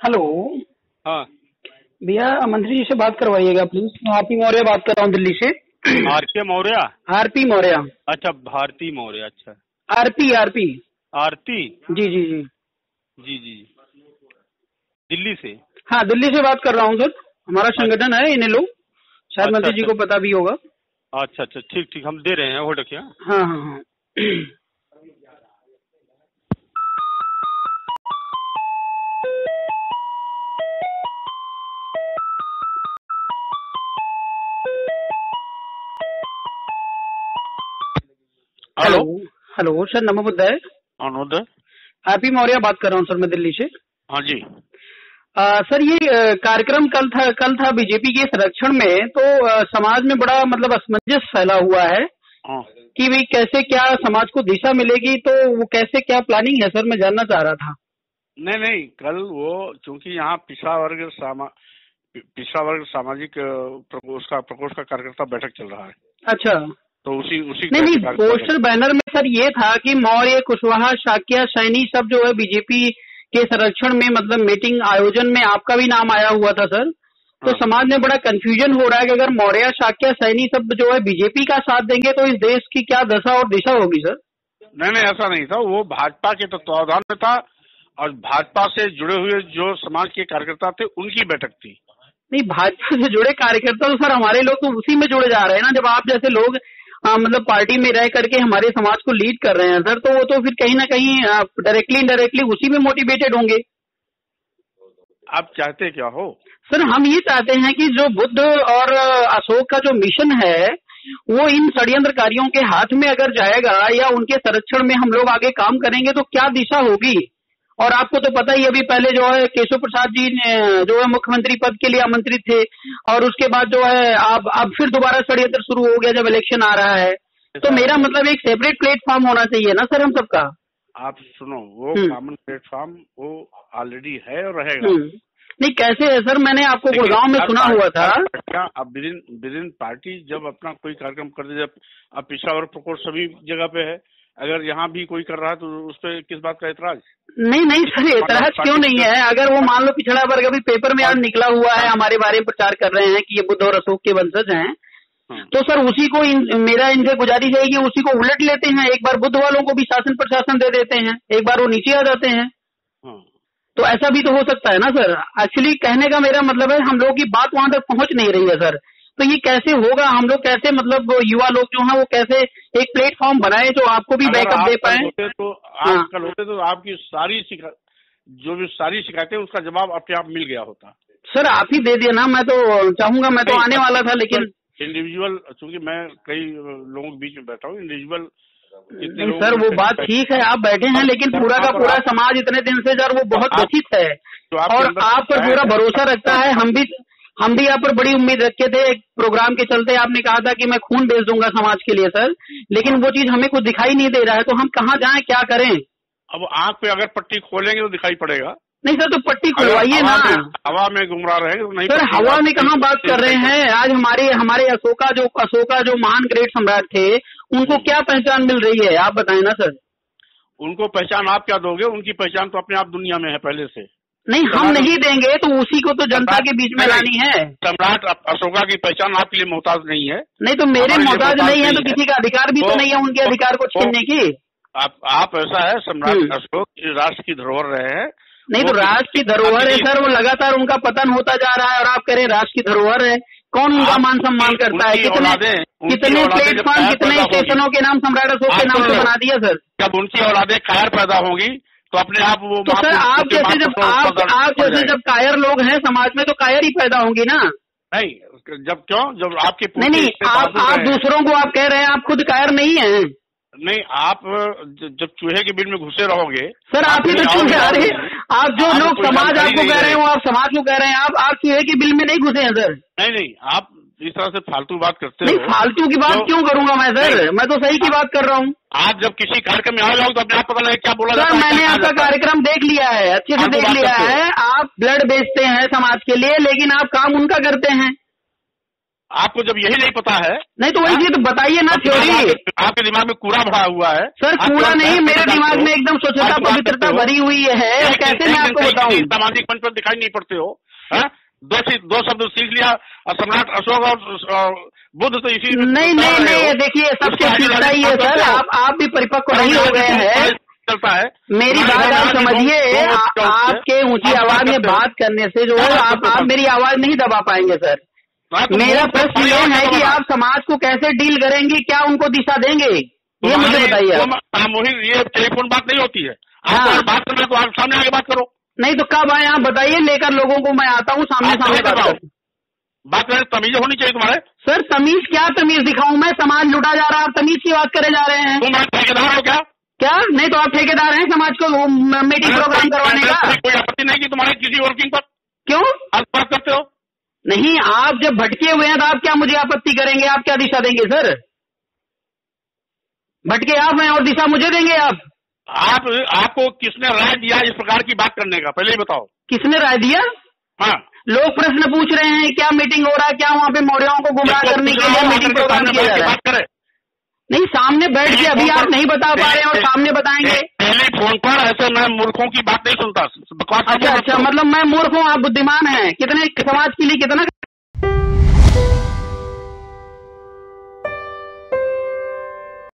Hello. हाँ भैया मंत्री जी से बात करवाइएगा प्लीज। मैं आरपी मौर्य बात कर रहा हूँ दिल्ली से। आरके मौर्य। आरपी मौर्य। अच्छा भारती मौर्य। अच्छा आरपी आरपी। आरती। जी जी जी जी जी दिल्ली से। हाँ दिल्ली से बात कर रहा हूँ सर। हमारा संगठन है इनेलो, शायद अच्छा मंत्री जी अच्छा को पता भी होगा। अच्छा अच्छा ठीक ठीक हम दे रहे हैं। होल्ड रखिए। हाँ हाँ हाँ। हेलो हेलो सर, नमो बुद्धाय। अनुदय। आरपी मौर्य बात कर रहा हूँ सर, मैं दिल्ली से। हाँ जी। सर ये कार्यक्रम कल था बीजेपी के संरक्षण में, तो समाज में बड़ा मतलब असमंजस फैला हुआ है हाँ कि भाई कैसे क्या समाज को दिशा मिलेगी, तो वो कैसे क्या प्लानिंग है सर, मैं जानना चाह रहा था। नहीं नहीं कल वो चूंकि यहाँ पिछड़ा वर्ग सामाजिक प्रकोष्ठ का कार्यकर्ता बैठक चल रहा है। अच्छा। तो उसी नहीं पोस्टर बैनर में सर ये था कि मौर्य, कुशवाहा, शाक्य, सैनी सब जो है बीजेपी के संरक्षण में मतलब मीटिंग आयोजन में आपका भी नाम आया हुआ था सर। तो हाँ। समाज में बड़ा कंफ्यूजन हो रहा है कि अगर मौर्य, शाक्य, सैनी सब जो है बीजेपी का साथ देंगे तो इस देश की क्या दशा और दिशा होगी सर। नहीं ऐसा नहीं था। वो भाजपा के तत्वावधान में था और भाजपा से जुड़े हुए जो समाज के कार्यकर्ता थे उनकी बैठक थी। नहीं भाजपा से जुड़े कार्यकर्ता तो सर हमारे लोग तो उसी में जुड़े जा रहे हैं ना। जब आप जैसे लोग मतलब पार्टी में रह करके हमारे समाज को लीड कर रहे हैं सर, तो वो तो फिर कहीं ना कहीं डायरेक्टली इनडायरेक्टली उसी में मोटिवेटेड होंगे। आप चाहते क्या हो? सर हम ये चाहते हैं कि जो बुद्ध और अशोक का जो मिशन है वो इन षड्यंत्रकारियों के हाथ में अगर जाएगा या उनके संरक्षण में हम लोग आगे काम करेंगे तो क्या दिशा होगी। और आपको तो पता ही अभी पहले जो है केशव प्रसाद जी ने जो है मुख्यमंत्री पद के लिए आमंत्रित थे, और उसके बाद जो है अब फिर दोबारा षड्यंत्र शुरू हो गया जब इलेक्शन आ रहा है। तो मेरा मतलब एक सेपरेट प्लेटफॉर्म होना चाहिए ना सर हम सबका। आप सुनो, वो कॉमन प्लेटफॉर्म वो ऑलरेडी है और रहेगा। नहीं कैसे है सर, मैंने आपको गुड़गांव में सुना हुआ था। अब विद इन पार्टी जब अपना कोई कार्यक्रम कर दे, जब अब पिछड़ा वर्ग प्रकोष्ठ सभी जगह पे है, अगर यहाँ भी कोई कर रहा है तो उस पर किस बात का एतराज? नहीं सर एतराज क्यों नहीं है। अगर वो मान लो पिछड़ा वर्ग अभी पेपर में आज निकला हुआ है, हमारे बारे में प्रचार कर रहे हैं कि ये बुद्ध और अशोक के वंशज हैं, तो सर उसी को मेरा इनसे गुजारिश है कि उसी को उलट लेते हैं। एक बार बुद्ध वालों को भी शासन प्रशासन दे देते हैं, एक बार वो नीचे आ जाते हैं। तो ऐसा भी तो हो सकता है ना सर। एक्चुअली कहने का मेरा मतलब है हम लोगों की बात वहां तक पहुंच नहीं रही है सर। तो ये कैसे होगा, हम लोग कैसे मतलब युवा लोग जो हैं वो कैसे एक प्लेटफॉर्म बनाए जो आपको भी बैकअप दे पाए। तो आप कल होते तो आपकी सारी शिकायतें उसका जवाब अपने आप मिल गया होता। सर आप ही दे दिए ना, मैं तो चाहूंगा, मैं तो आने वाला था। लेकिन इंडिविजुअल चूंकि मैं कई लोगों के बीच में बैठा हूँ, इंडिविजुअल नहीं सर वो बात ठीक है, आप बैठे हैं, लेकिन पूरा का पूरा समाज इतने दिन से सर वो बहुत व्यथित है और आप पर पूरा भरोसा रखता है। हम भी आप पर बड़ी उम्मीद रखे थे। एक प्रोग्राम के चलते आपने कहा था कि मैं खून बेच दूंगा समाज के लिए सर, लेकिन वो चीज हमें कुछ दिखाई नहीं दे रहा है। तो हम कहाँ जाएं, क्या करें? अब आंख पे अगर पट्टी खोलेंगे तो दिखाई पड़ेगा। नहीं सर तो पट्टी खुलवाइए ना। हवा में गुमराह रहेंगे तो नहीं। सर हवा में कहाँ बात कर रहे हैं। आज हमारे अशोका जो महान ग्रेट सम्राट थे उनको क्या पहचान मिल रही है, आप बताएं ना सर। उनको पहचान आप क्या दोगे? उनकी पहचान तो अपने आप दुनिया में है पहले से। नहीं हम नहीं देंगे तो उसी को तो जनता के बीच में लानी है। सम्राट अशोका की पहचान आपके लिए मोहताज नहीं है। नहीं तो मेरे मोहताज नहीं है तो किसी का अधिकार भी तो नहीं है उनके अधिकार को छीनने की। आप ऐसा है, सम्राट अशोक राष्ट्र की धरोहर रहे हैं। नहीं तो राष्ट्र की धरोहर है सर, वो लगातार उनका पतन होता जा रहा है और आप कह रहे हैं राष्ट्र की धरोहर है। कौन उनका मान सम्मान करता है? कितने प्लेटफॉर्म, कितने स्टेशनों के नाम सम्राट अशोक के नाम से बना दिया सर। जब उनकी औलादे कायर पैदा होंगी तो अपने आप वो तो सर आप जैसे जब कायर लोग हैं समाज में तो कायर ही पैदा होंगी ना। नहीं जब आपके नहीं आप दूसरों को आप कह रहे हैं, आप खुद कायर नहीं है। नहीं आप जब चूहे के बिल में घुसे रहोगे सर आप ही तो चूहे। अरे आप जो लोग समाज आपको कह रहे हो, आप समाज को कह रहे हैं, आप चूहे के बिल में नहीं घुसे हैं सर। नहीं आप इस तरह से फालतू बात करते हो। नहीं फालतू की बात क्यों करूंगा मैं सर, मैं तो सही की बात कर रहा हूँ। आप जब किसी कार्यक्रम में आ जाओ तो अपने आप पता लगे क्या बोला सर। मैंने आपका कार्यक्रम देख लिया है, अच्छे से देख लिया है। आप ब्लड बेचते हैं समाज के लिए, लेकिन आप काम उनका करते हैं। आपको जब यही नहीं पता है, नहीं तो वही चीज बताइए ना थ्योरी। आपके दिमाग में कूड़ा भरा हुआ है। सर कूड़ा नहीं, मेरे दिमाग में एकदम स्वच्छता पवित्रता भरी हुई है, कैसे मैं आपको बताऊं। सामाजिक मंच पर दिखाई नहीं पड़ते हो। दो शब्द सीख लिया सम्राट अशोक और बुद्ध तो इसी नहीं, देखिए सबसे सीखता ही है सर, आप भी परिपक्व नहीं हो गए हैं। चलता है मेरी बात आप समझिए, आपके ऊंची आवाज में बात करने से जो आप मेरी आवाज नहीं दबा पाएंगे सर। मेरा प्रश्न ये है कि आप समाज को कैसे डील करेंगे, क्या उनको दिशा देंगे, ये मुझे बताइए। सामूहिक ये टेलीफोन बात नहीं होती है। हाँ, बात करना तो आप सामने आगे बात करो। नहीं तो कब आए आप बताइए, लेकर लोगों को मैं आता हूँ सामने बात करें। तमीज होनी चाहिए तुम्हारे। सर तमीज क्या तमीज दिखाऊं मैं, समाज लुटा जा रहा है, आप तमीज की बात करे जा रहे हैं। तुम ठेकेदार हो क्या? नहीं तो आप ठेकेदार हैं समाज को मीटिंग प्रोग्राम करवाने का। कोई आपत्ति नहीं कि तुम्हारे किसी वर्किंग पर। क्यों आप बात करते हो? नहीं, आप जब भटके हुए हैं तो आप क्या मुझे आपत्ति करेंगे, आप क्या दिशा देंगे सर? भटके आप हैं और दिशा मुझे देंगे आप? आपको किसने राय दिया इस प्रकार की बात करने का, पहले ही बताओ। किसने राय दिया? हाँ, लोग प्रश्न पूछ रहे हैं, क्या मीटिंग हो रहा है, क्या वहाँ पे मौर्यों को गुमराह करने के लिए मीटिंग प्रोग्राम किया जा रहा है? नहीं, सामने बैठ के अभी आप नहीं बता पा रहे हैं और सामने बताएंगे। पहले फोन पर ऐसे मैं मूर्खों की बात नहीं सुनता। अच्छा, मतलब मैं मूर्ख हूँ, आप बुद्धिमान हैं। कितने समाज के लिए कितना